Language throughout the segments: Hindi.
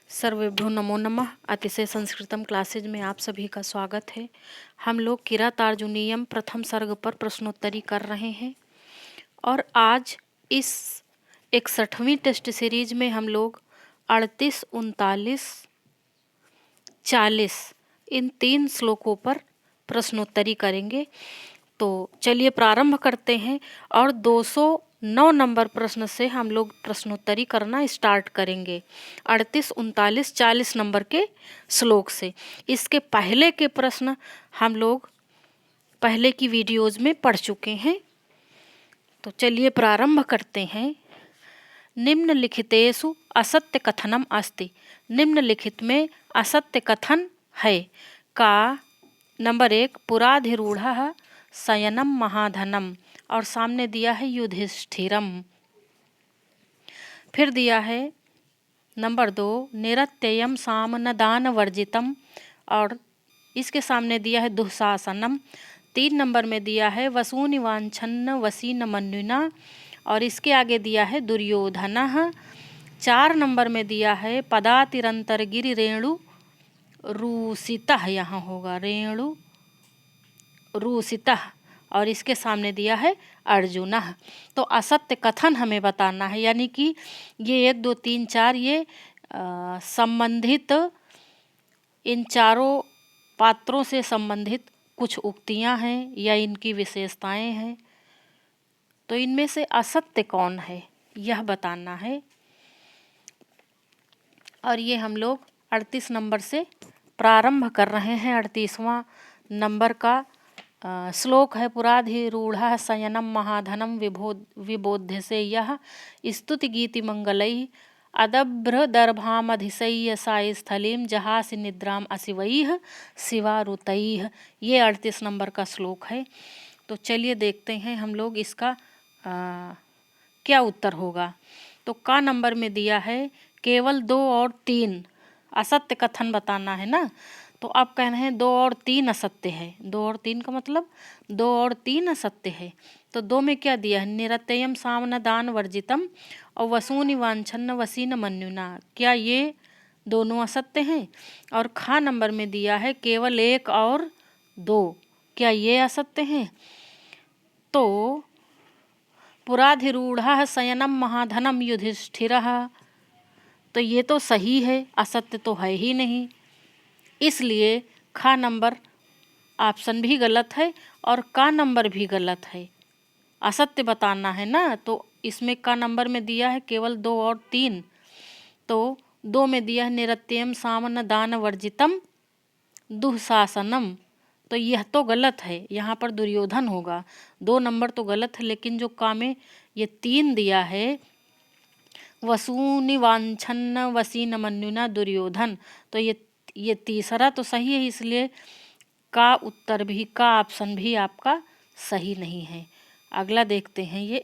सर्वेभ्यो नमो नमः। अतिशय संस्कृतम क्लासेज में आप सभी का स्वागत है। हम लोग किरातार्जुनीयम प्रथम सर्ग पर प्रश्नोत्तरी कर रहे हैं और आज इस 61वीं टेस्ट सीरीज में हम लोग 38, 39, 40 इन 3 श्लोकों पर प्रश्नोत्तरी करेंगे। तो चलिए प्रारंभ करते हैं और 209 नंबर प्रश्न से हम लोग प्रश्नोत्तरी करना स्टार्ट करेंगे। 38, 39, 40 नंबर के श्लोक से। इसके पहले के प्रश्न हम लोग पहले की वीडियोज़ में पढ़ चुके हैं। तो चलिए प्रारंभ करते हैं। निम्नलिखितेषु असत्य कथनम अस्ति। निम्नलिखित में असत्य कथन है। का नंबर 1 पुराधिरूढ़ः शयनम महाधनम और सामने दिया है युधिष्ठिरम। फिर दिया है नंबर 2 निरत्ययम सामनदान वर्जितम और इसके सामने दिया है दुःशासनम। 3 नंबर में दिया है वसूनि वाञ्छन्न वसीन मन्युना और इसके आगे दिया है दुर्योधनः। 4 नंबर में दिया है पदातिरंतर गिरि रेणु रूसितः, यहाँ होगा रेणु रूसितः और इसके सामने दिया है अर्जुनः। तो असत्य कथन हमें बताना है, यानी कि ये 1, 2, 3, 4 ये संबंधित इन चारों पात्रों से संबंधित कुछ उक्तियां हैं या इनकी विशेषताएं हैं। तो इनमें से असत्य कौन है यह बताना है। और ये हम लोग 38 नंबर से प्रारंभ कर रहे हैं। 38वां नंबर का श्लोक है पुराधिरूढ़ः शयनम महाधनम विबोध्य से यह स्तुति गीति मंगलैः अदभ्र दर्भामधिशय्य साई स्थलीम जहासि निद्राम अशिवैः शिवारुतैः। ये 38 नंबर का श्लोक है। तो चलिए देखते हैं हम लोग इसका क्या उत्तर होगा। तो का नंबर में दिया है केवल 2 और 3 असत्य कथन बताना है ना। तो आप कह रहे हैं 2 और 3 असत्य है। 2 और 3 का मतलब 2 और 3 असत्य है। तो 2 में क्या दिया है निरत्ययम सामनदान वर्जितम और वसूनि वाञ्छन्न वसीन मन्युना। क्या ये दोनों असत्य हैं। और खा नंबर में दिया है केवल 1 और 2। क्या ये असत्य हैं। तो पुराधिरूढ़ः शयनम महाधनम युधिष्ठिरः, तो ये तो सही है, असत्य तो है ही नहीं। इसलिए खा नंबर ऑप्शन भी गलत है और का नंबर भी गलत है। असत्य बताना है ना। तो इसमें का नंबर में दिया है केवल 2 और 3। तो 2 में दिया है निरत्यम सामन दान वर्जितम दुःशासनम। तो यह तो गलत है, यहाँ पर दुर्योधन होगा। 2 नंबर तो गलत है, लेकिन जो का में ये 3 दिया है वसूनि वाञ्छन्न वसीन मन्युना दुर्योधन, तो ये तीसरा तो सही है। इसलिए का उत्तर भी, का ऑप्शन भी आपका सही नहीं है। अगला देखते हैं ये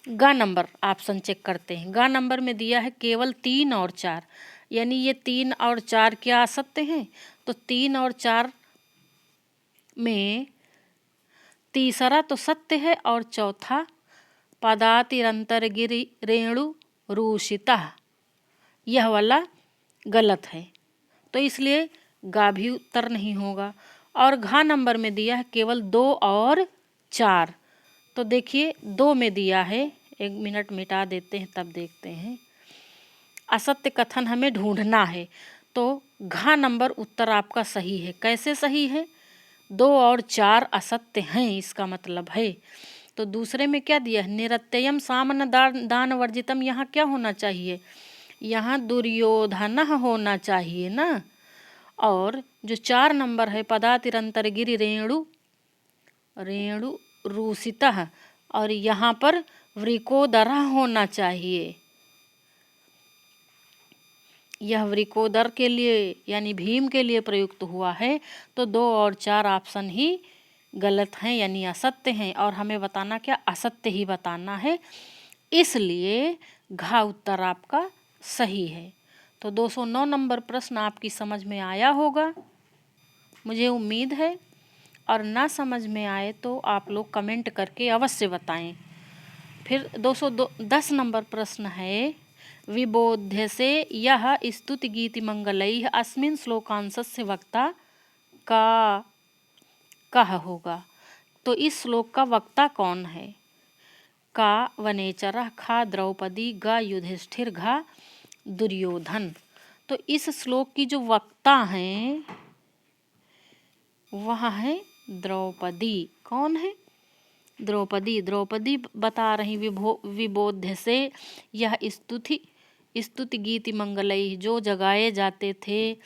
गा नंबर ऑप्शन चेक करते हैं। गा नंबर में दिया है केवल 3 और 4, यानी ये 3 और 4 क्या असत्य हैं। तो 3 और 4 में तीसरा तो सत्य है और चौथा पदातिरंतर गिरि रेणु रूषितः यह वाला गलत है। तो इसलिए गा भी उत्तर नहीं होगा। और घा नंबर में दिया है केवल 2 और 4। तो देखिए 2 में दिया है, 1 मिनट मिटा देते हैं तब देखते हैं। असत्य कथन हमें ढूंढना है। तो घा नंबर उत्तर आपका सही है। कैसे सही है। 2 और 4 असत्य हैं, इसका मतलब है। तो दूसरे में क्या दिया है निरत्ययम सामन दान वर्जितम, यहाँ क्या होना चाहिए, यहाँ दुर्योधन होना चाहिए ना। और जो 4 नंबर है पदातिरंतर गिरि रेणु रूसितः, और यहाँ पर वृकोदर होना चाहिए। यह वृकोदर के लिए यानी भीम के लिए प्रयुक्त हुआ है। तो 2 और 4 ऑप्शन ही गलत हैं, यानी असत्य हैं। और हमें बताना क्या, असत्य ही बताना है। इसलिए घा उत्तर आपका सही है। तो 209 नंबर प्रश्न आपकी समझ में आया होगा, मुझे उम्मीद है। और ना समझ में आए तो आप लोग कमेंट करके अवश्य बताएं। फिर 210 नंबर प्रश्न है विबोध्य से यह स्तुति गीति मंगलैः अस्मिन् श्लोकांशस्य वक्ता का कह होगा। तो इस श्लोक का वक्ता कौन है? का वनेचरः, खा द्रौपदी, ग युधिष्ठिर, घा दुर्योधन। तो इस श्लोक की जो वक्ता हैं वह है द्रौपदी। कौन है? द्रौपदी। द्रौपदी बता रही विबोध्य से यह स्तुति गीति मंगलई, जो जगाए जाते थे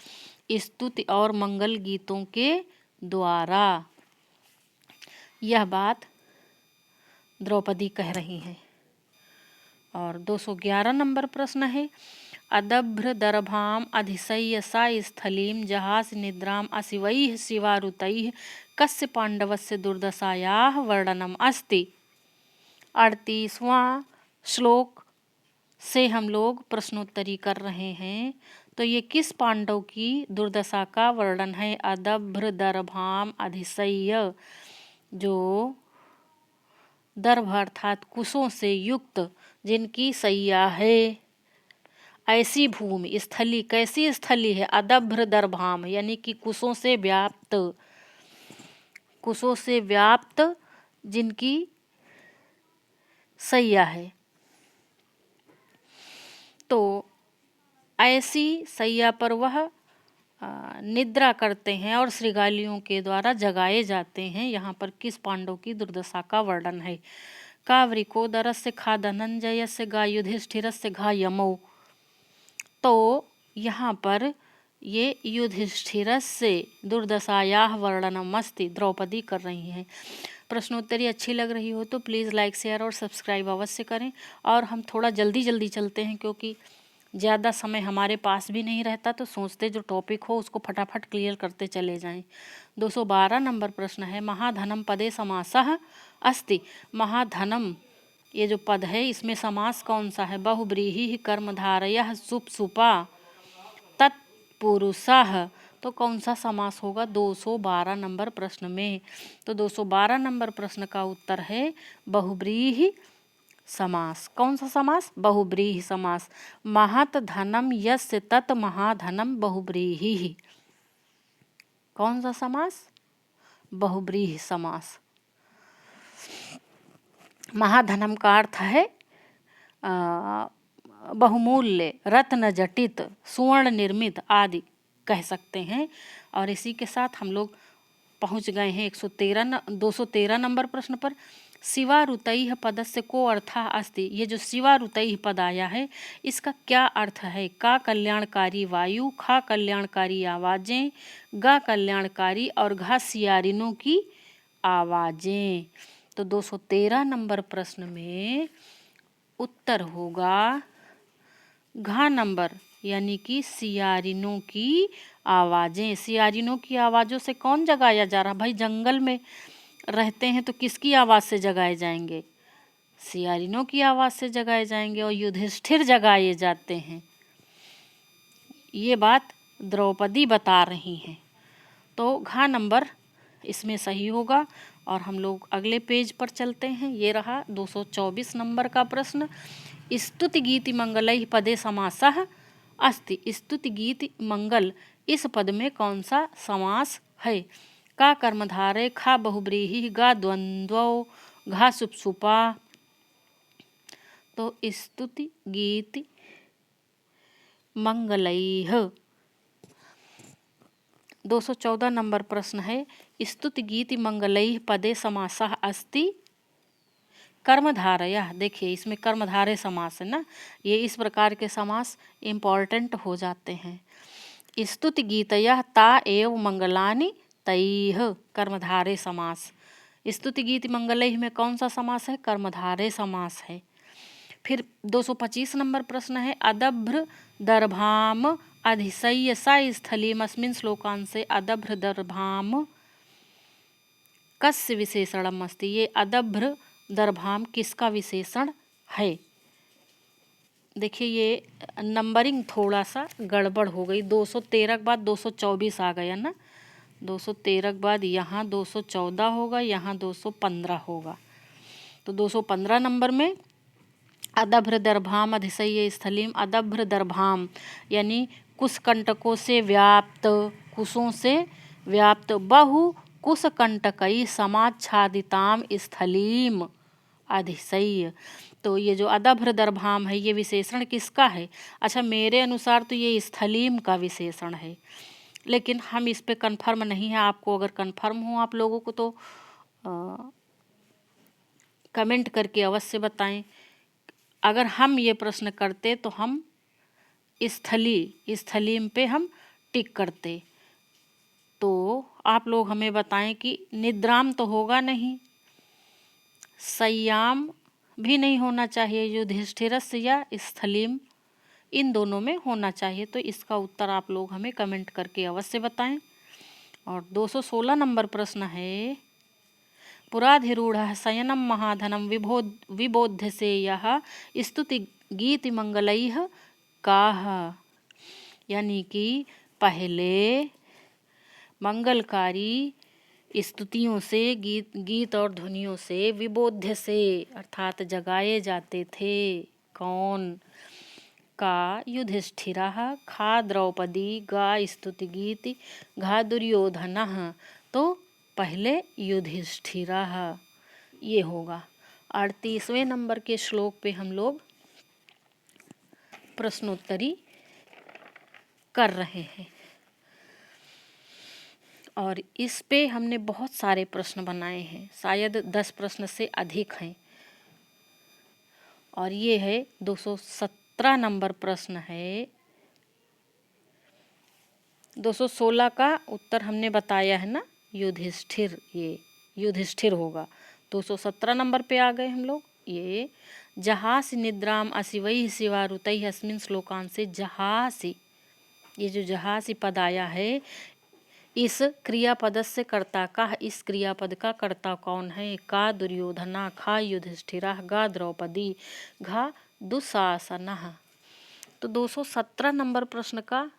स्तुति और मंगल गीतों के द्वारा। यह बात द्रौपदी कह रही हैं। और 211 नंबर प्रश्न है अदभ्र दर्भाम अधिशय्य सा स्थलीम जहास निद्राम अशिवैः शिवारुतैः कस्य पांडवस्य दुर्दशायाः वर्णनम अस्ति। 38वां श्लोक से हम लोग प्रश्नोत्तरी कर रहे हैं। तो ये किस पांडव की दुर्दशा का वर्णन है? अदभ्र दर्भाम अधिशय्य, जो दर्भ अर्थात कुशों से युक्त जिनकी सैया है। ऐसी भूमि, स्थली, कैसी स्थली है? अदभ्र दर्भाम यानी कि कुशों से व्याप्त जिनकी सैया है। तो ऐसी सैया पर वह निद्रा करते हैं और श्रृगालियों के द्वारा जगाए जाते हैं। यहाँ पर किस पांडव की दुर्दशा का वर्णन है? का वृकोदरस्य, खा धनंजयस्य, गा युधिष्ठिरस्य, घा यमौ। तो यहाँ पर ये युधिष्ठिरस्य दुर्दशायाः वर्णनम अस्ति द्रौपदी कर रही हैं। प्रश्नोत्तरी अच्छी लग रही हो तो प्लीज़ लाइक, शेयर और सब्सक्राइब अवश्य करें। और हम थोड़ा जल्दी चलते हैं क्योंकि ज़्यादा समय हमारे पास भी नहीं रहता, तो सोचते जो टॉपिक हो उसको फटाफट क्लियर करते चले जाएं। 212 नंबर प्रश्न है महाधनम पदे समासः अस्ति। महाधनम ये जो पद है इसमें समास कौन सा है? बहुब्रीहि कर्मधारयः सुपसुपा तत्पुरुषः। तो कौन सा समास होगा 212 नंबर प्रश्न में? तो 212 नंबर प्रश्न का उत्तर है बहुब्रीहि समास। कौन सा समास? बहुब्रीहि समास। महत धनम यस्य तत् महाधनम बहुब्रीहि। कौन सा समास? बहुब्रीहि समास। महाधनम का अर्थ है बहुमूल्य, रत्न जटित, सुवर्ण निर्मित आदि कह सकते हैं। और इसी के साथ हम लोग पहुंच गए हैं 213 नंबर प्रश्न पर। शिवारुतैः पदस्य को अर्थः अस्ति। ये जो शिवारुतैः पद आया है इसका क्या अर्थ है? का कल्याणकारी वायु, खा कल्याणकारी आवाजें, गा कल्याणकारी और घा सियारिनों की आवाजें। तो 213 नंबर प्रश्न में उत्तर होगा घा नंबर, यानी कि सियारिनों की आवाजें। सियारिनों की आवाज़ों से कौन जगाया जा रहा? भाई जंगल में रहते हैं तो किसकी आवाज़ से जगाए जाएंगे? सियारिनों की आवाज़ से जगाए जाएंगे। और युधिष्ठिर जगाए जाते हैं, ये बात द्रौपदी बता रही हैं। तो घा नंबर इसमें सही होगा। और हम लोग अगले पेज पर चलते हैं। ये रहा 224 नंबर का प्रश्न। स्तुति गीति मंगलैः पदे समासः अस्ति। स्तुति गीति मंगल इस पद में कौन सा समास है? का कर्मधारय, खा बहुब्रीहि, गा द्वंद्वौ, घा सुपसुपा। तो स्तुति गीति मंगलैः। 214 नंबर प्रश्न है स्तुति गीति मंगलैः पदे समासः अस्ति कर्मधारयः। देखिए इसमें कर्मधारय समास है ना, ये इस प्रकार के समास इम्पॉर्टेंट हो जाते हैं। स्तुति गीतयः ता एव मंगलानि तैः, कर्मधारय समास। स्तुति गीति मंगलैः में कौन सा समास है? कर्मधारय समास है। फिर 225 नंबर प्रश्न है अदभ्र दर्भाम अधिशय्य सा स्थलीम अस्मिन् श्लोकांशे अदभ्र दर्भाम कस्य विशेषणम अस्ति। ये अदभ्र दर्भाम किसका विशेषण है? देखिए ये नंबरिंग थोड़ा सा गड़बड़ हो गई। 213 के बाद 224 आ गया ना, 213 के बाद यहाँ 214 होगा, यहाँ 215 होगा। तो 215 नंबर में अदभ्र दर्भाम अधिशय्य स्थलीम। अदभ्र दर्भाम यानी कुशकंटकों से व्याप्त, कुशों से व्याप्त, बहु कुशकंटकई समाच्छादिताम स्थलीम अधिशय्य। तो ये जो अदभ्र दर्भाम है ये विशेषण किसका है? अच्छा, मेरे अनुसार तो ये स्थलीम का विशेषण है, लेकिन हम इस पे कन्फर्म नहीं है। आपको अगर कन्फर्म हो आप लोगों को तो कमेंट करके अवश्य बताएं। अगर हम ये प्रश्न करते तो हम स्थलीम पे हम टिक करते। तो आप लोग हमें बताएं कि निद्राम तो होगा नहीं, संयाम भी नहीं होना चाहिए, युधिष्ठिरस्य या स्थलीम इन दोनों में होना चाहिए। तो इसका उत्तर आप लोग हमें कमेंट करके अवश्य बताएं। और 216 नंबर प्रश्न है, पुराधिरूढ़ शयनम महाधनम विबोध्य से यह स्तुति गीति मंगलैः काह। यानी कि पहले मंगलकारी स्तुतियों से, गीत और ध्वनियों से, विबोध्य से अर्थात जगाए जाते थे। कौन? का युधिष्ठिरः, खा द्रौपदी, गा स्तुति गीति, घा दुर्योधनः। तो पहले युधिष्ठिरः ये होगा। 38वें नंबर के श्लोक पे हम लोग प्रश्नोत्तरी कर रहे हैं और इस पे हमने बहुत सारे प्रश्न बनाए हैं, शायद 10 प्रश्न से अधिक हैं। और ये है 217 नंबर प्रश्न है। 216 का उत्तर हमने बताया है ना, युधिष्ठिर, ये युधिष्ठिर होगा। 217 नंबर पे आ गए हम लोग। ये जहासी निद्राम अशिवैः शिवारुतैः अस्मिन् श्लोकांत से जहासी, ये जो जहासी पद आया है इस क्रियापद से कर्ता का, इस क्रियापद का कर्ता कौन है? का दुर्योधना, खा युधिष्ठिरा, गा द्रौपदी, घा दुशासनः। तो 217 नंबर प्रश्न का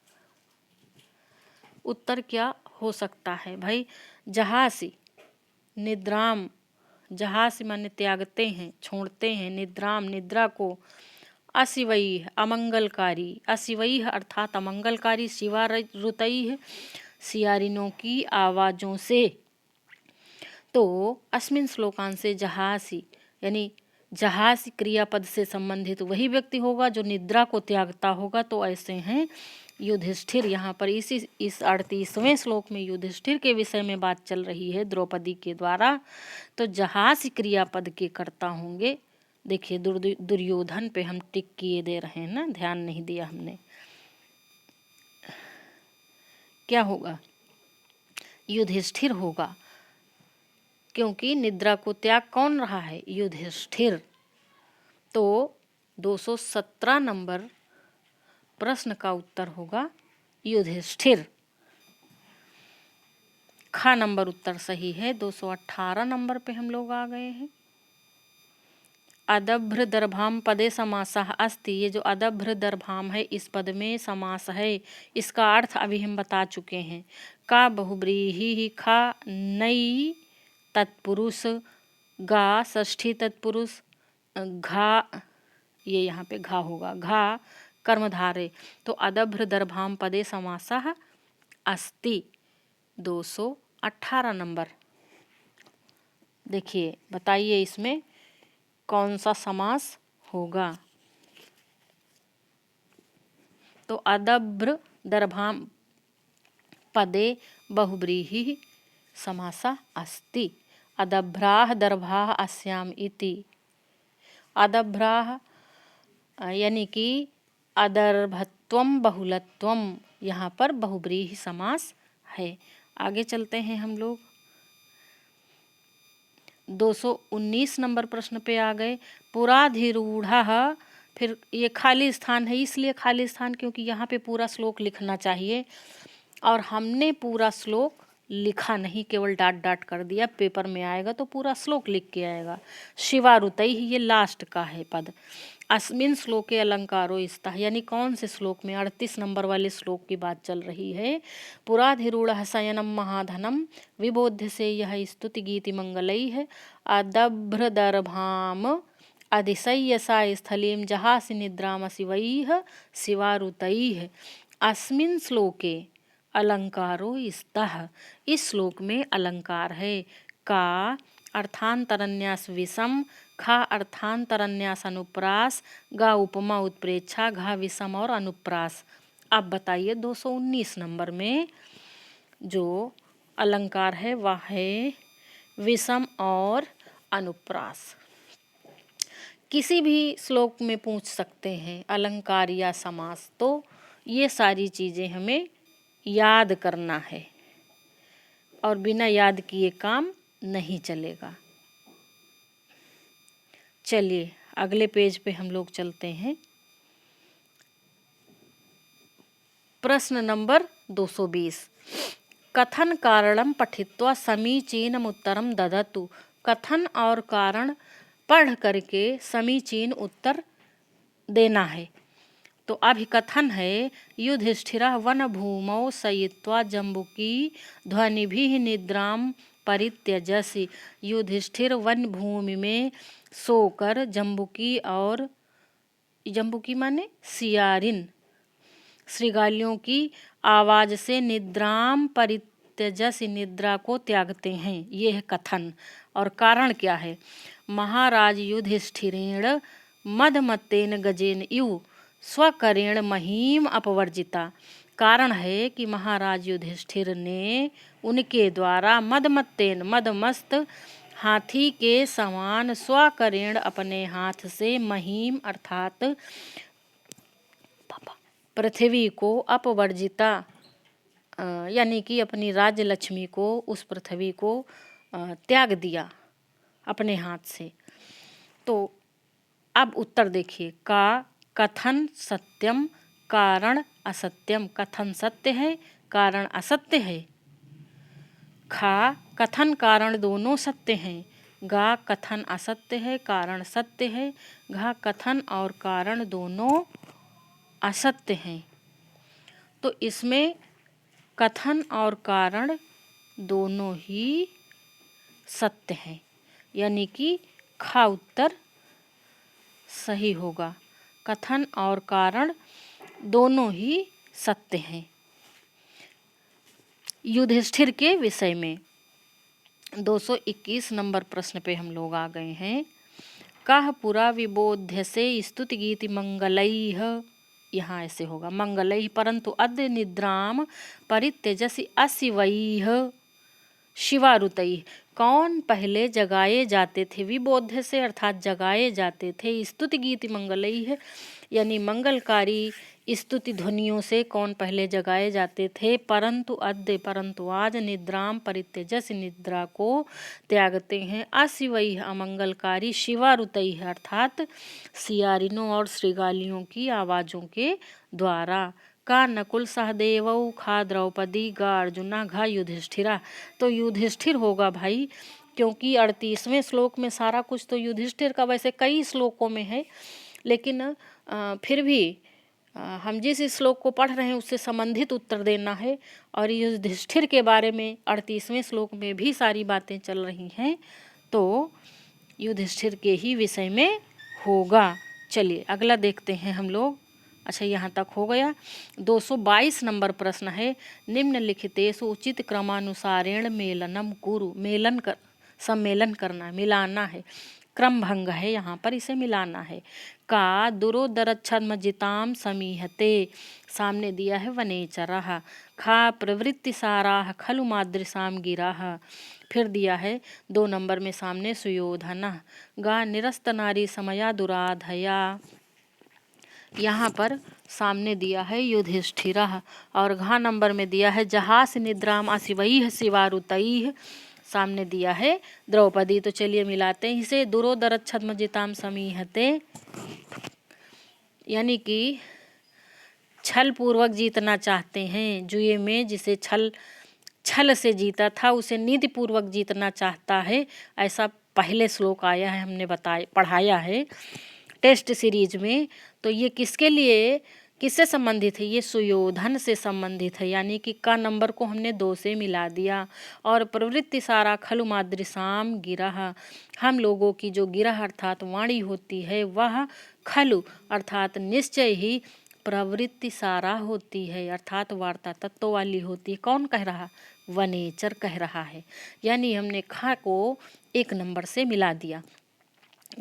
उत्तर क्या हो सकता है भाई? जहासी, निद्राम, जहासी माने त्यागते हैं, छोड़ते हैं, निद्राम निद्रा को, अशिवैः अमंगलकारी, अशिवैः अर्थात अमंगलकारी, शिवारुतैः सियारिनों की आवाज़ों से। तो अस्मिन् श्लोकान से जहासी यानी जहासी क्रियापद से संबंधित वही व्यक्ति होगा जो निद्रा को त्यागता होगा। तो ऐसे हैं युधिष्ठिर। यहाँ पर इस 38वें श्लोक में युधिष्ठिर के विषय में बात चल रही है द्रौपदी के द्वारा। तो जहासी क्रियापद के कर्ता होंगे। देखिए दुर्योधन पे हम टिक किए दे रहे हैं ना, ध्यान नहीं दिया हमने। क्या होगा? युधिष्ठिर होगा, क्योंकि निद्रा को त्याग कौन रहा है? युधिष्ठिर। तो 217 नंबर प्रश्न का उत्तर होगा युधिष्ठिर। खा नंबर उत्तर सही है। 218 नंबर पे हम लोग आ गए हैं। अदभ्र दर्भाम पदे समासः अस्ति। ये जो अदभ्र दर्भाम है इस पद में समास है। इसका अर्थ अभी हम बता चुके हैं। का बहुब्रीहि, खा नई तत्पुरुष, गा षष्ठी तत्पुरुष, घा ये यहाँ पे घा होगा, घा कर्मधारे। तो अदभ्र दर्भाम पदे समासः अस्ति। 218 नंबर। देखिए बताइए इसमें कौन सा समास होगा? तो अदभ्र दर्भाम पदे बहुब्रीहि समासः अस्ति। अदभ्राः दर्भाः अस्याम इति। अदभ्राः यानी कि अदर्भत्वम बहुलत्वम, यहाँ पर बहुब्रीहि समास है। आगे चलते हैं हम लोग। 219 नंबर प्रश्न पे आ गए। पुराधिरूढ़ः, फिर ये खाली स्थान है, इसलिए खाली स्थान क्योंकि यहाँ पे पूरा श्लोक लिखना चाहिए और हमने पूरा श्लोक लिखा नहीं, केवल डाट डाट कर दिया। पेपर में आएगा तो पूरा श्लोक लिख के आएगा। शिवारुतैः ये लास्ट का है पद। अस्मिन् श्लोके अलंकारो स्तः, यानी कौन से श्लोक में? 38 नंबर वाले श्लोक की बात चल रही है। पुराधिरूढ़ः शयनम महाधनम विबोध्य से यह स्तुति गीति मंगलैः अदभ्र दर्भाम अधिशय्य सा स्थलीं जहासि निद्रामशिवैः शिवारुतैः। अस्मिन् श्लोके अलंकारो स्तः। इस श्लोक में अलंकार है। का अर्थांतरन्यास विषम, खा अर्थांतरन्यास अनुप्रास, गा उपमा उत्प्रेक्षा, घा विषम और अनुप्रास। अब बताइए 219 नंबर में जो अलंकार है वह है विषम और अनुप्रास। किसी भी श्लोक में पूछ सकते हैं अलंकार या समास, तो ये सारी चीज़ें हमें याद करना है और बिना याद किए काम नहीं चलेगा। चलिए अगले पेज पे हम लोग चलते हैं। प्रश्न नंबर 220। कथन कारणम पठित्वा समीचीनम उत्तरम ददतु। कथन और कारण पढ़ करके समीचीन उत्तर देना है। तो अभिकथन है युधिष्ठिरः वनभूमौ शयित्वा जम्बुकी ध्वनिभिः निद्राम परित्यजसि। युधिष्ठिर वन भूमि में सोकर जम्बुकी माने सियारिन श्रृगालियों की आवाज से निद्राम परित्यजसि निद्रा को त्यागते हैं। यह है कथन। और कारण क्या है? महाराज युधिष्ठिरेण मदमत्तेन गजेन इव स्वकरेण महीम अपवर्जिता। कारण है कि महाराज युधिष्ठिर ने उनके द्वारा मदमत्तेन मदमस्त हाथी के समान स्वकरेण अपने हाथ से महीम अर्थात पृथ्वी को अपवर्जिता यानी कि अपनी राज्य लक्ष्मी को, उस पृथ्वी को त्याग दिया अपने हाथ से। तो अब उत्तर देखिए। का कथन सत्यम, कारण असत्यम। कथन सत्य है, कारण असत्य है। खा कथन कारण दोनों सत्य हैं। गा कथन असत्य है, कारण सत्य है। घा कथन और कारण दोनों असत्य हैं। तो इसमें कथन और कारण दोनों ही सत्य हैं, यानी कि खा उत्तर सही होगा। कथन और कारण दोनों ही सत्य हैं। युधिष्ठिर के विषय में 221 नंबर प्रश्न पे हम लोग आ गए हैं। कह पुरा विबोध्य से स्तुति गीति मंगलैः। यहाँ ऐसे होगा मंगलैः परंतु अद्य निद्राम परित्यजसि अशिवैः शिवारुतैः। कौन पहले जगाए जाते थे? विबोध्य से अर्थात जगाए जाते थे। स्तुति गीति मंगलैः यानी मंगलकारी स्तुति ध्वनियों से कौन पहले जगाए जाते थे। परंतु अद्य परंतु आज निद्राम परित्यजसि निद्रा को त्यागते हैं। अशिवैः अमंगलकारी शिवारुतैः अर्थात सियारिनों और श्रृगालियों की आवाज़ों के द्वारा। का नकुल सहदेवौ, खा द्रौपदी, गा अर्जुना, घा युधिष्ठिरा। तो युधिष्ठिर होगा भाई, क्योंकि 38वें श्लोक में सारा कुछ तो युधिष्ठिर का वैसे कई श्लोकों में है, लेकिन फिर भी हम जिस श्लोक को पढ़ रहे हैं उससे संबंधित उत्तर देना है। और युधिष्ठिर के बारे में 38वें श्लोक में भी सारी बातें चल रही हैं, तो युधिष्ठिर के ही विषय में होगा। चलिए अगला देखते हैं हम लोग। अच्छा यहाँ तक हो गया। 222 नंबर प्रश्न है निम्नलिखितेषु उचित क्रमानुसारेण मेलनम कुरु। सम्मेलन करना, मिलाना है। क्रम भंग है, यहाँ पर इसे मिलाना है। का दुरोदरच्छद्मजितां समीहते। सामने दिया है वनेचरः। खा प्रवृत्तिसाराः खलु मादृशां गिराः। फिर दिया है 2 नंबर में सामने सुयोधनः। गा निरस्त नारी समया दुराधया। यहाँ पर सामने दिया है युधिष्ठिरः। और घा नंबर में दिया है जहास निद्राम अशिवैः शिवारुतैः। सामने दिया है द्रौपदी। तो चलिए मिलाते हैं इसे। दुरोदरच्छद्मजितां समीहते यानी कि छल पूर्वक जीतना चाहते हैं। जुए में जिसे छल से जीता था उसे नीति पूर्वक जीतना चाहता है, ऐसा पहले श्लोक आया है, हमने पढ़ाया है टेस्ट सीरीज में। तो ये किसके लिए किससे संबंधित है? ये सुयोधन से संबंधित है, यानी कि का नंबर को हमने 2 से मिला दिया। और प्रवृत्ति सारा खलु मादृशाम गिरह, हम लोगों की जो गिरह अर्थात वाणी होती है वह खलु अर्थात निश्चय ही प्रवृत्ति सारा होती है, अर्थात वार्ता तत्व वाली होती है। कौन कह रहा? वनेचर कह रहा है। यानी हमने खा को 1 नंबर से मिला दिया।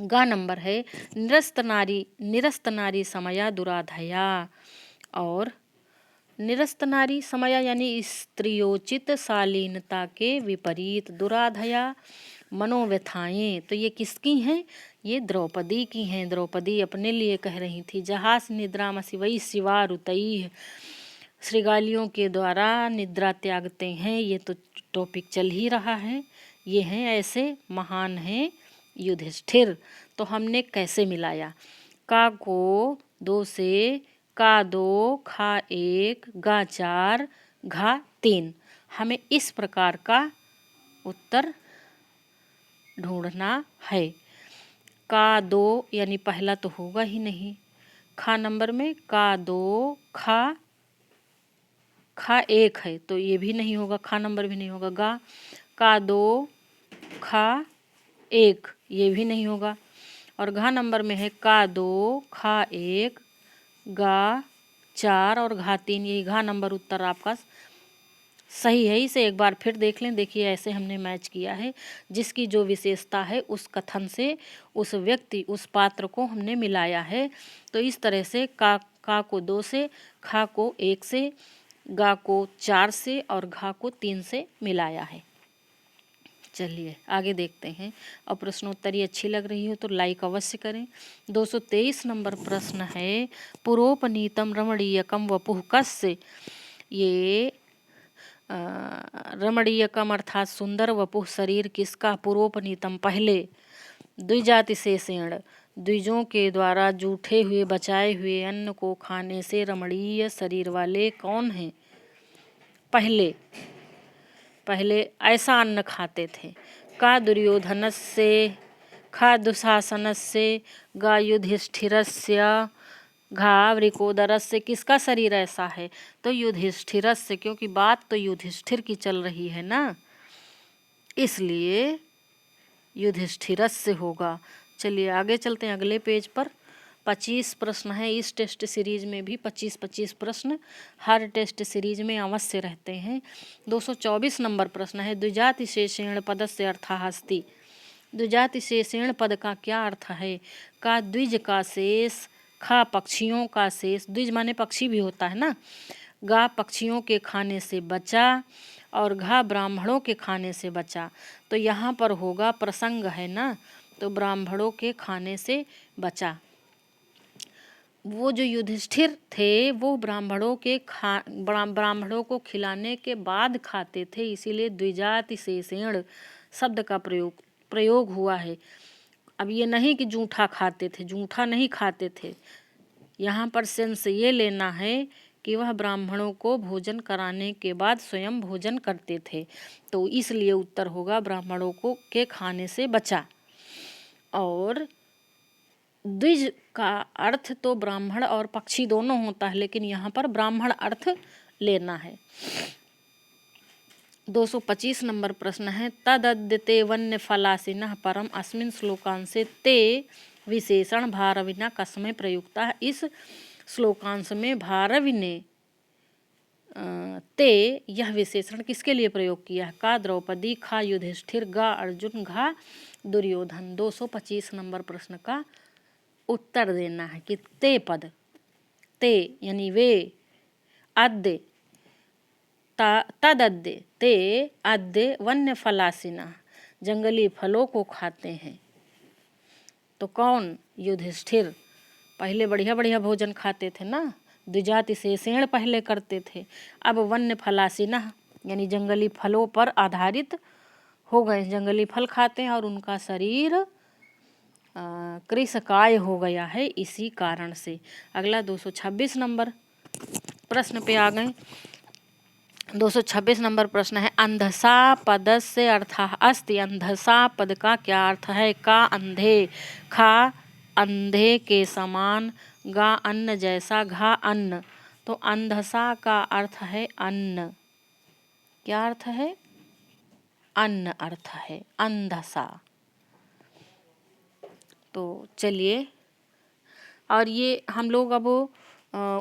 गा नंबर है निरस्त नारी समया दुराधया, और निरस्त नारी समया यानी स्त्रियोचित शालीनता के विपरीत, दुराधया मनोव्यथाएं। तो ये किसकी हैं? ये द्रौपदी की हैं। द्रौपदी अपने लिए कह रही थी। जहास निद्रा शिवई शिवा रुतई, श्रीगालियों के द्वारा निद्रा त्यागते हैं। ये तो टॉपिक चल ही रहा है। ये हैं ऐसे महान हैं युधिष्ठिर। तो हमने कैसे मिलाया? का को 2 से, का 2, खा 1, गा 4, घा 3। हमें इस प्रकार का उत्तर ढूंढना है। का 2 यानी पहला तो होगा ही नहीं। खा नंबर में का 2, खा 1 है तो ये भी नहीं होगा, खा नंबर भी नहीं होगा। गा का 2, खा 1, ये भी नहीं होगा। और घा नंबर में है का 2, खा 1, गा 4 और घा 3। यही घा नंबर उत्तर आपका सही है। इसे एक बार फिर देख लें। देखिए ऐसे हमने मैच किया है। जिसकी जो विशेषता है उस कथन से उस व्यक्ति उस पात्र को हमने मिलाया है। तो इस तरह से का को 2 से, खा को 1 से, गा को 4 से और घा को 3 से मिलाया है। चलिए आगे देखते हैं। और प्रश्नोत्तरी अच्छी लग रही हो तो लाइक अवश्य करें। 223 नंबर प्रश्न है, पुरोपनीतम रमणीयकम वपुः कस्य। ये रमणीयकम अर्थात सुंदर, वपुः शरीर किसका? पुरोपनीतम पहले, द्विजाति शेषेण द्विजों के द्वारा जूठे हुए बचाए हुए अन्न को खाने से रमणीय शरीर वाले कौन हैं? पहले ऐसा अन्न खाते थे। का दुर्योधनस्य, खा दुशासनस्य, गा युधिष्ठिरस्य, घा वृकोदरस्य। किसका शरीर ऐसा है? तो युधिष्ठिरस्य, क्योंकि बात तो युधिष्ठिर की चल रही है ना, इसलिए युधिष्ठिरस्य होगा। चलिए आगे चलते हैं अगले पेज पर। 25 प्रश्न है। इस टेस्ट सीरीज में भी 25-25 प्रश्न हर टेस्ट सीरीज में अवश्य रहते हैं। 224 नंबर प्रश्न है, द्विजाति शेषेण पदस्य अर्थः अस्ति। द्विजाति शेषेण पद का क्या अर्थ है? का द्विज का शेष, खा पक्षियों का शेष, द्विज माने पक्षी भी होता है ना, गा पक्षियों के खाने से बचा और घा ब्राह्मणों के खाने से बचा। तो यहाँ पर होगा प्रसंग है ना, तो ब्राह्मणों के खाने से बचा। वो जो युधिष्ठिर थे वो ब्राह्मणों को खिलाने के बाद खाते थे, इसीलिए द्विजाति शेषेण शब्द का प्रयोग हुआ है। अब ये नहीं कि जूठा खाते थे, जूठा नहीं खाते थे। यहाँ पर सेंस ये लेना है कि वह ब्राह्मणों को भोजन कराने के बाद स्वयं भोजन करते थे, तो इसलिए उत्तर होगा ब्राह्मणों को के खाने से बचा। और द्विज का अर्थ तो ब्राह्मण और पक्षी दोनों होता है, लेकिन यहाँ पर ब्राह्मण अर्थ लेना है। 225 नंबर प्रश्न है, तदद्यते वन्य फलासिनः परम अस्मिन् श्लोकांशे ते विशेषण भारविना कस्मै प्रयुक्ता है। इस श्लोकांश में भारवि ने ते यह विशेषण किसके लिए प्रयोग किया है? का द्रौपदी, खा युधिष्ठिर, गा अर्जुन, घा दुर्योधन। 225 नंबर प्रश्न का उत्तर देना है कि ते पद, ते यानी वे, अद्य तदद्य ते अद्य वन्य फलासिना जंगली फलों को खाते हैं। तो कौन? युधिष्ठिर। पहले बढ़िया बढ़िया भोजन खाते थे ना, द्विजाति शेषेण पहले करते थे, अब वन्य फलासिना यानी जंगली फलों पर आधारित हो गए, जंगली फल खाते हैं और उनका शरीर कृशकाय हो गया है इसी कारण से। अगला 226 नंबर प्रश्न पे आ गए। 226 नंबर प्रश्न है, अंधसा पदस्य अर्थः अस्ति। अंधसा पद का क्या अर्थ है? का अंधे, खा अंधे के समान, गा अन्न जैसा, घा अन्न। तो अंधसा का अर्थ है अन्न। क्या अर्थ है? अन्न अर्थ है अंधसा। तो चलिए, और ये हम लोग अब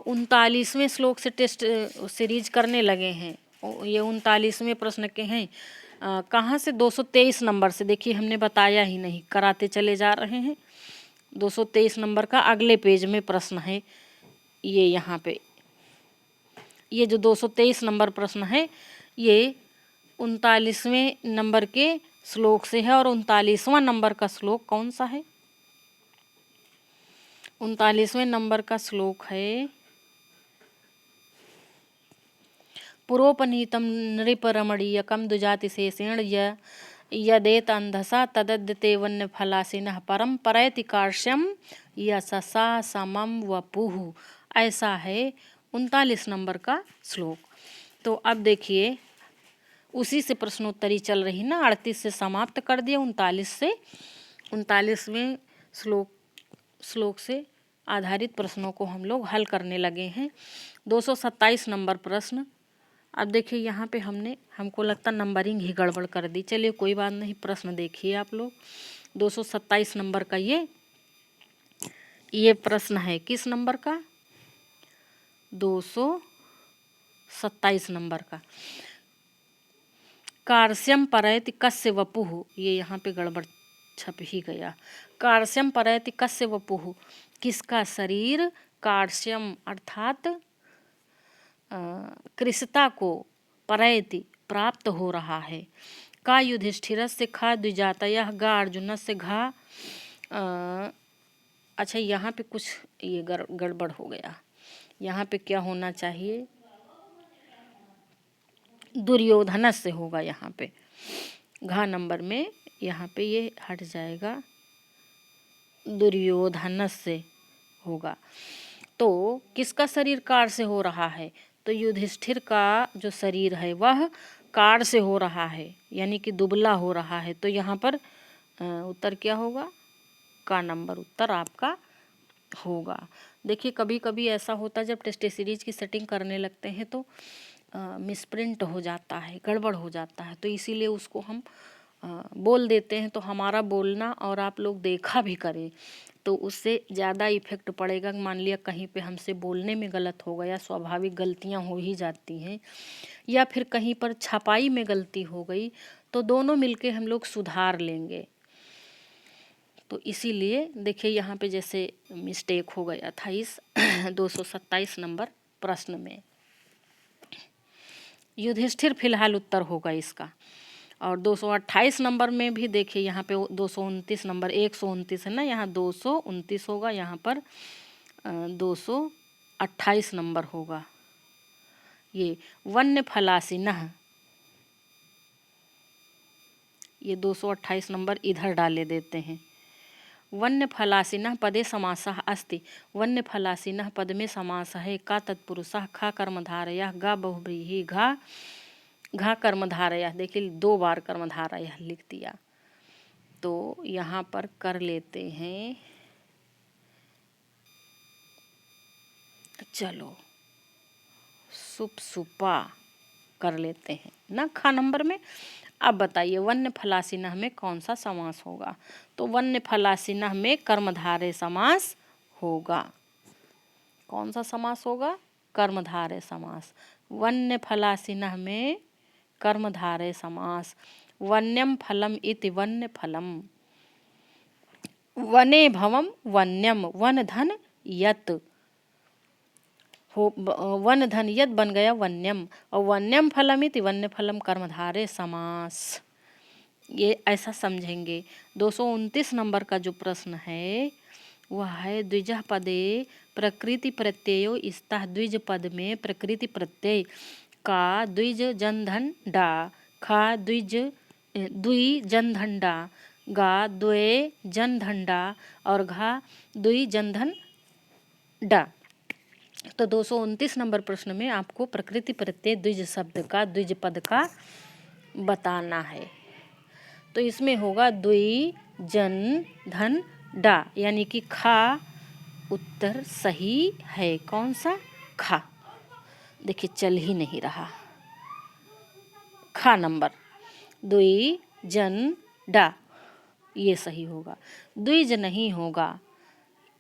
39वें श्लोक से टेस्ट सीरीज करने लगे हैं। ये 39वें प्रश्न के हैं। कहाँ से? 223 नंबर से। देखिए हमने बताया ही नहीं, कराते चले जा रहे हैं। 223 नंबर का अगले पेज में प्रश्न है ये। यहाँ पे ये जो 223 नंबर प्रश्न है ये 39वें नंबर के श्लोक से है। और 39वां नंबर का श्लोक कौन सा है? 39वें नंबर का श्लोक है, पुरोपनीतम नृपरमणीयकम दुजातिशेषेण यदेत अंधसा तदद्यते वन्य फलासिनः परम परैति कार्श्यम यशसा समम वपुः। ऐसा है 39 नंबर का श्लोक। तो अब देखिए, उसी से प्रश्नोत्तरी चल रही ना। 38 से समाप्त कर दिया, 39 से 39वें श्लोक से आधारित प्रश्नों को हम लोग हल करने लगे हैं। 227 नंबर प्रश्न। अब देखिए यहाँ पे हमको लगता नंबरिंग ही गड़बड़ कर दी। चलिए कोई बात नहीं, प्रश्न देखिए आप लोग। 227 नंबर का ये प्रश्न है। किस नंबर का? 227 नंबर का। कार्श्यम परैति कस्य वपुः। ये यहाँ पे गड़बड़ छप ही गया। कार्श्यम परैति कस्य वपुः, किसका शरीर कार्श्यम अर्थात कृषता को परैति प्राप्त हो रहा है। का युधिष्ठिरस्य, खा द्विजातयः, गा अर्जुनस्य, घा अच्छा यहाँ पे कुछ ये गड़बड़ हो गया। यहाँ पे क्या होना चाहिए? दुर्योधनस्य होगा यहाँ पे। घा नंबर में यहाँ पे ये हट जाएगा, दुर्योधनस्य होगा। तो किसका शरीर कार से हो रहा है? तो युधिष्ठिर का जो शरीर है वह कार से हो रहा है, यानी कि दुबला हो रहा है। तो यहाँ पर उत्तर क्या होगा? का नंबर उत्तर आपका होगा। देखिए कभी कभी ऐसा होता है जब टेस्ट सीरीज की सेटिंग करने लगते हैं तो मिसप्रिंट हो जाता है, गड़बड़ हो जाता है। तो इसीलिए उसको हम बोल देते हैं। तो हमारा बोलना और आप लोग देखा भी करें तो उससे ज़्यादा इफेक्ट पड़ेगा। मान लिया कहीं पे हमसे बोलने में गलत हो गया, स्वाभाविक गलतियां हो ही जाती हैं, या फिर कहीं पर छपाई में गलती हो गई, तो दोनों मिलके हम लोग सुधार लेंगे। तो इसीलिए देखिए यहाँ पे जैसे मिस्टेक हो गया था इस 227 नंबर प्रश्न में। युधिष्ठिर फिलहाल उत्तर होगा इसका। और 228 नंबर में भी देखिए यहाँ पे 229 नंबर, 129 है ना, यहाँ 229 होगा, यहाँ पर 228 नंबर होगा। ये वन्य फलासिनः, ये 228 नंबर इधर डाले देते हैं। वन्य फलासिनः पदे समासः अस्ति। वन्य फलासिनः पद में समास है। का तत्पुरुषः, खा कर्मधारयः, गा बहुव्रीहि, घा कर्मधारयः। देखिए 2 बार कर्मधारयः लिख दिया। तो यहाँ पर कर लेते हैं, चलो सुपा कर लेते हैं ना खा नंबर में। अब बताइए वन्य फलासिनः में कौन सा समास होगा? तो वन्य फलासिनः में कर्मधारय समास होगा। कौन सा समास होगा? कर्मधारय समास। वन्य फलासिनः में कर्मधारय समास। वन्यम फलम इति वन्य फलम। वने भवम वन्यम, वन धन यत हो, वन धन यत बन गया वन्यम। और वन्यम फलम इति वन्य फलम कर्मधारय समास। ये ऐसा समझेंगे। 229 नंबर का जो प्रश्न है वह है द्विजः पदे प्रकृति प्रत्ययो स्तः। द्विज पद में प्रकृति प्रत्यय का द्विज जनधन डा, खा द्वि जनधन डा, गा द्वे जनधन डा, और घा द्वि जनधन डा। तो 229 नंबर प्रश्न में आपको प्रकृति प्रत्यय द्विज शब्द का, द्विज पद का बताना है। तो इसमें होगा द्वि जन धन डा यानी कि खा उत्तर सही है। कौन सा? खा। देखिए चल ही नहीं रहा। खा नंबर। द्वि जन डा ये सही होगा। द्विज नहीं होगा,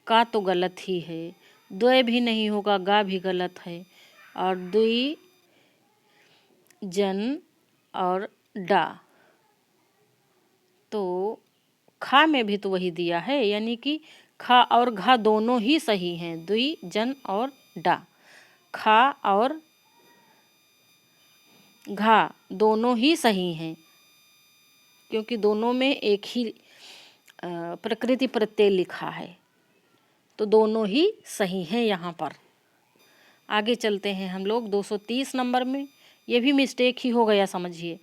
का तो गलत ही है। द्वय भी नहीं होगा, गा भी गलत है। और द्वि जन और डा, तो खा में भी तो वही दिया है, यानी कि खा और घा दोनों ही सही हैं। द्वि जन और डा, खा और घा दोनों ही सही हैं, क्योंकि दोनों में एक ही प्रकृति प्रत्यय लिखा है, तो दोनों ही सही हैं यहाँ पर। आगे चलते हैं हम लोग 230 नंबर में। ये भी मिस्टेक ही हो गया समझिए।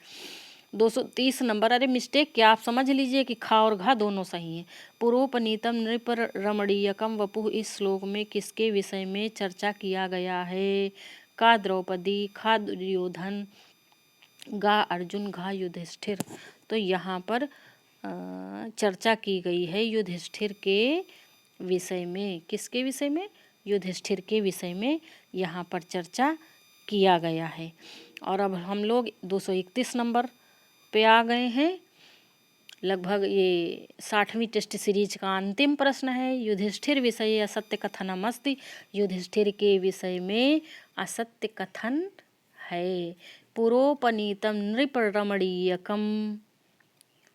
230 नंबर, अरे मिस्टेक क्या, आप समझ लीजिए कि खा और घा दोनों सही हैं। पुरोपनीतम नृप रमणीयकम वपुः इस श्लोक में किसके विषय में चर्चा किया गया है? का द्रौपदी, खा दुर्योधन, गा अर्जुन, घा युधिष्ठिर। तो यहाँ पर चर्चा की गई है युधिष्ठिर के विषय में। किसके विषय में? युधिष्ठिर के विषय में यहाँ पर चर्चा किया गया है। और अब हम लोग 231 नंबर पे आ गए हैं। लगभग ये 60वीं टेस्ट सीरीज का अंतिम प्रश्न है। युधिष्ठिर विषय असत्य कथनम अस्ति। युधिष्ठिर के विषय में असत्य कथन है। पुरोपनीतम नृप रमणीयकम,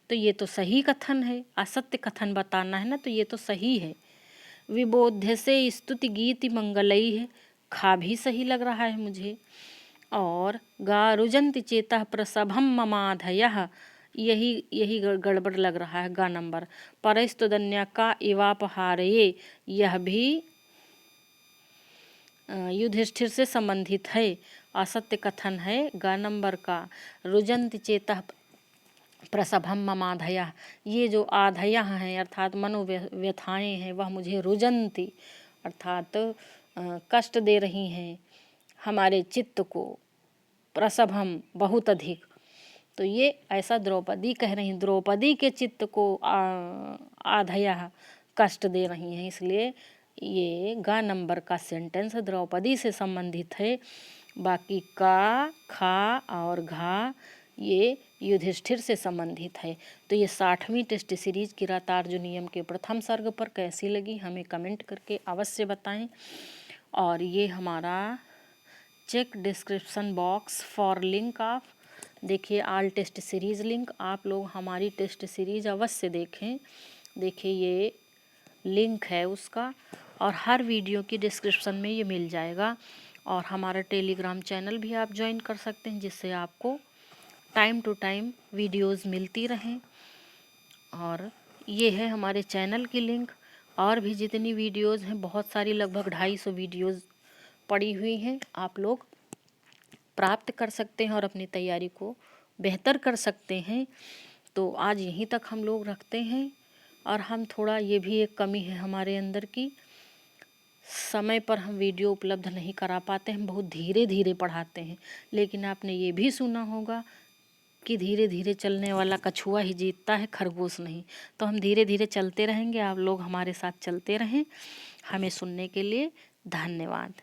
तो ये तो सही कथन है। असत्य कथन बताना है ना, तो ये तो सही है। विबोध्य से स्तुति गीति मंगलई है, खा भी सही लग रहा है मुझे। और गा रुजंति चेतः प्रसभम ममाधयः, यही गड़बड़ लग रहा है। गा नंबर। परस्तुदन्या का इवापहारये, यह भी युधिष्ठिर से संबंधित है, असत्य कथन है। गा नंबर का। रुजंति चेतः प्रसभम ममाधयः, ये जो आधयः हैं अर्थात मनोव्यथाएँ हैं, वह मुझे रुजंती अर्थात कष्ट दे रही हैं हमारे चित्त को। प्रसभम बहुत अधिक, तो ये ऐसा द्रौपदी कह रही, द्रौपदी के चित्त को आधयः कष्ट दे रही हैं, इसलिए ये गा नंबर का सेंटेंस द्रौपदी से संबंधित है। बाकी का, खा और घा ये युधिष्ठिर से संबंधित है। तो ये 60वीं टेस्ट सीरीज किरातार्जुनीयम के प्रथम सर्ग पर कैसी लगी हमें कमेंट करके अवश्य बताएं। और ये हमारा check description box for link of, देखिए ऑल टेस्ट सीरीज़ लिंक, आप लोग हमारी टेस्ट सीरीज़ अवश्य देखें। देखिए ये लिंक है उसका, और हर वीडियो की डिस्क्रिप्शन में ये मिल जाएगा। और हमारा टेलीग्राम चैनल भी आप ज्वाइन कर सकते हैं, जिससे आपको टाइम टू टाइम वीडियोस मिलती रहें। और ये है हमारे चैनल की लिंक। और भी जितनी वीडियोस हैं, बहुत सारी, लगभग 250 वीडियोस पड़ी हुई हैं, आप लोग प्राप्त कर सकते हैं और अपनी तैयारी को बेहतर कर सकते हैं। तो आज यहीं तक हम लोग रखते हैं। और हम थोड़ा, ये भी एक कमी है हमारे अंदर की, समय पर हम वीडियो उपलब्ध नहीं करा पाते, हम बहुत धीरे धीरे पढ़ाते हैं। लेकिन आपने ये भी सुना होगा कि धीरे धीरे चलने वाला कछुआ ही जीतता है, खरगोश नहीं। तो हम धीरे धीरे चलते रहेंगे, आप लोग हमारे साथ चलते रहें। हमें सुनने के लिए धन्यवाद।